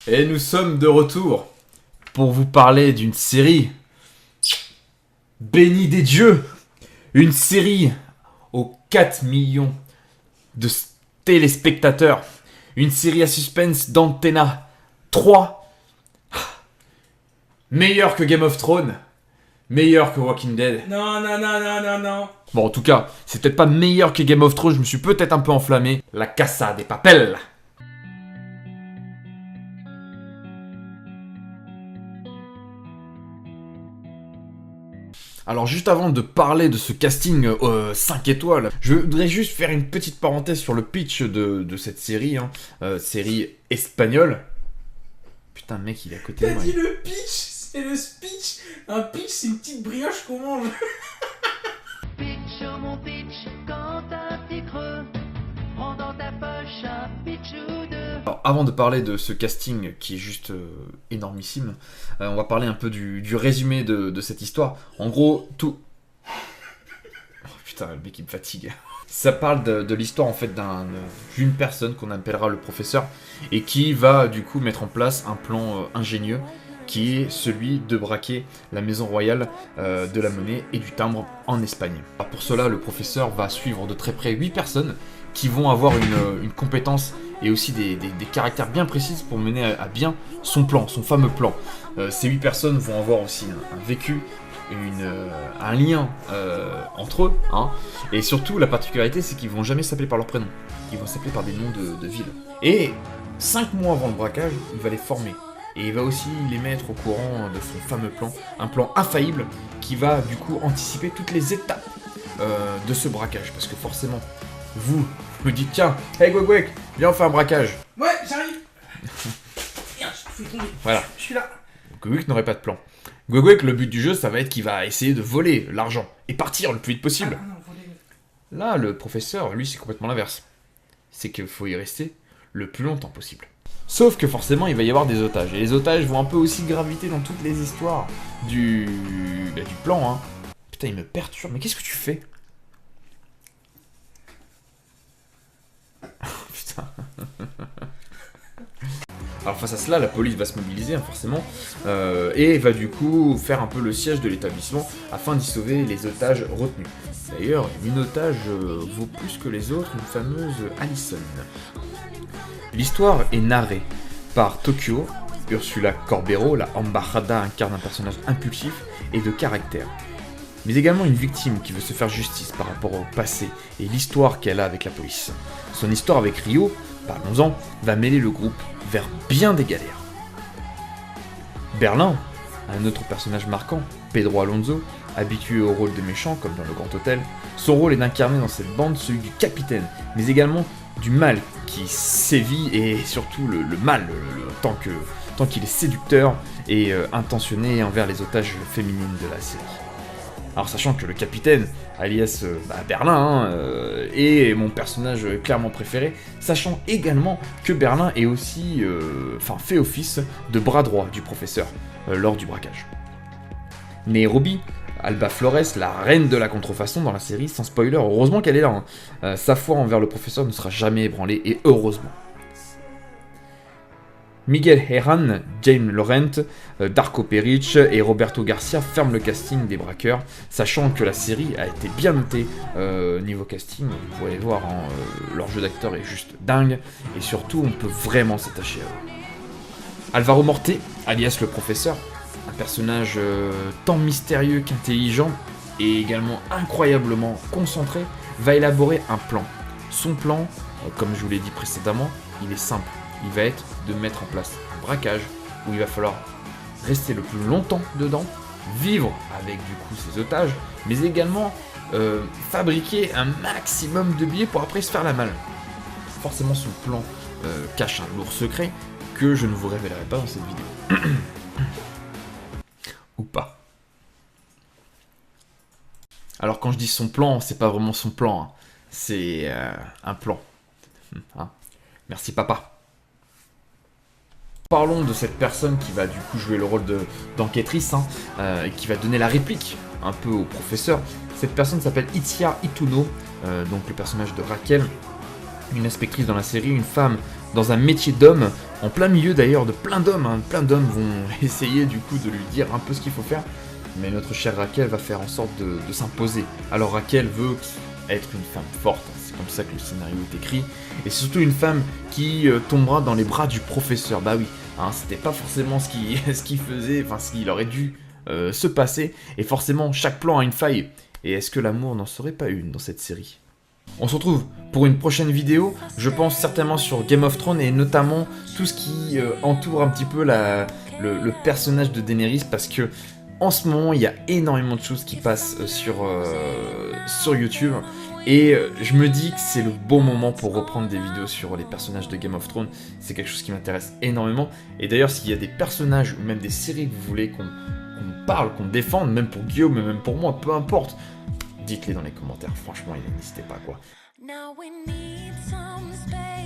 Et nous sommes de retour pour vous parler d'une série bénie des dieux. Une série aux 4 millions de téléspectateurs. Une série à suspense d'Antena 3. Meilleure que Game of Thrones. Meilleure que Walking Dead. Non. Bon, en tout cas, c'est peut-être pas meilleur que Game of Thrones. Je me suis peut-être un peu enflammé. La Casa de Papel. Alors juste avant de parler de ce casting 5 étoiles, je voudrais juste faire une petite parenthèse sur le pitch de cette série, série espagnole. Putain, le mec il est à côté de T'as moi. dit le pitch, c'est le speech. Un pitch, c'est une petite brioche qu'on mange. Pitch, oh mon pitch, quand t'as un petit creux, prends dans ta poche un pitch ou deux. Alors, avant de parler de ce casting qui est juste énormissime, on va parler un peu du résumé de cette histoire. En gros, tout... Oh, putain, le mec il me fatigue. Ça parle de l'histoire en fait d'une personne qu'on appellera le professeur et qui va du coup mettre en place un plan ingénieux qui est celui de braquer la maison royale de la monnaie et du timbre en Espagne. Alors pour cela, le professeur va suivre de très près 8 personnes qui vont avoir une compétence et aussi des caractères bien précises pour mener à bien son plan, son fameux plan. Ces 8 personnes vont avoir aussi un vécu, un lien entre eux, hein. Et surtout la particularité c'est qu'ils vont jamais s'appeler par leur prénom, ils vont s'appeler par des noms de villes. Et 5 mois avant le braquage, il va les former. Et il va aussi les mettre au courant de son fameux plan, un plan infaillible qui va du coup anticiper toutes les étapes de ce braquage. Parce que forcément, vous me dites tiens, hey Gwegwek, viens on fait un braquage. Ouais, j'arrive. Merde, je me fais tomber. Voilà. Je suis là. Gwegwek n'aurait pas de plan. Gwegwek, le but du jeu, ça va être qu'il va essayer de voler l'argent et partir le plus vite possible. Ah, non, voler. Là, le professeur, lui, c'est complètement l'inverse. C'est qu'il faut y rester le plus longtemps possible. Sauf que forcément, il va y avoir des otages. Et les otages vont un peu aussi graviter dans toutes les histoires du plan, hein. Putain, il me perturbe. Mais qu'est-ce que tu fais? Putain. Alors face à cela, la police va se mobiliser, hein, forcément, et va du coup faire un peu le siège de l'établissement afin d'y sauver les otages retenus. D'ailleurs, une otage vaut plus que les autres, une fameuse Allison. L'histoire est narrée par Tokyo. Ursula Corbero, la Embajada, incarne un personnage impulsif et de caractère. Mais également une victime qui veut se faire justice par rapport au passé et l'histoire qu'elle a avec la police. Son histoire avec Rio, parlons-en, va mêler le groupe vers bien des galères. Berlin, un autre personnage marquant, Pedro Alonso, habitué au rôle de méchant comme dans Le Grand Hôtel, son rôle est d'incarner dans cette bande celui du capitaine, mais également du mal qui sévit et surtout le mal tant qu'il est séducteur et intentionné envers les otages féminines de la série. Alors sachant que le capitaine, alias Berlin, est mon personnage clairement préféré, sachant également que Berlin est aussi, fait office de bras droit du professeur lors du braquage. Mais Ruby, Alba Flores, la reine de la contrefaçon dans la série, sans spoiler, heureusement qu'elle est là, hein. Sa foi envers le professeur ne sera jamais ébranlée, et heureusement. Miguel Herrán, Jaime Laurent, Darko Peric et Roberto Garcia ferment le casting des braqueurs, sachant que la série a été bien notée niveau casting. Vous pouvez voir, hein, leur jeu d'acteur est juste dingue, et surtout on peut vraiment s'attacher à eux. Alvaro Morte, alias le professeur, un personnage tant mystérieux qu'intelligent et également incroyablement concentré, va élaborer un plan. Son plan, comme je vous l'ai dit précédemment, il est simple. Il va être de mettre en place un braquage où il va falloir rester le plus longtemps dedans, vivre avec du coup ses otages, mais également fabriquer un maximum de billets pour après se faire la malle. Forcément son plan cache un lourd secret que je ne vous révélerai pas dans cette vidéo. Ou pas. Alors quand je dis son plan, c'est pas vraiment son plan, hein. C'est un plan. Hein. Merci papa. Parlons de cette personne qui va du coup jouer le rôle d'enquêtrice, hein, et qui va donner la réplique un peu au professeur. Cette personne s'appelle Itzia Ituno, donc le personnage de Raquel, une inspectrice dans la série, une femme dans un métier d'homme, en plein milieu d'ailleurs de plein d'hommes. Hein. Plein d'hommes vont essayer du coup de lui dire un peu ce qu'il faut faire. Mais notre chère Raquel va faire en sorte de s'imposer. Alors Raquel veut être une femme forte, c'est comme ça que le scénario est écrit. Et c'est surtout une femme qui tombera dans les bras du professeur. Bah oui, hein, c'était pas forcément ce qu'il faisait, enfin ce qu'il aurait dû se passer. Et forcément, chaque plan a une faille. Et est-ce que l'amour n'en serait pas une dans cette série ? On se retrouve pour une prochaine vidéo, je pense certainement sur Game of Thrones et notamment tout ce qui entoure un petit peu le personnage de Daenerys parce que en ce moment il y a énormément de choses qui passent sur YouTube et je me dis que c'est le bon moment pour reprendre des vidéos sur les personnages de Game of Thrones, c'est quelque chose qui m'intéresse énormément et d'ailleurs s'il y a des personnages ou même des séries que vous voulez qu'on parle, qu'on défende, même pour Guillaume, même pour moi, peu importe, dites-les dans les commentaires, franchement, n'hésitez pas quoi. Now we need some space.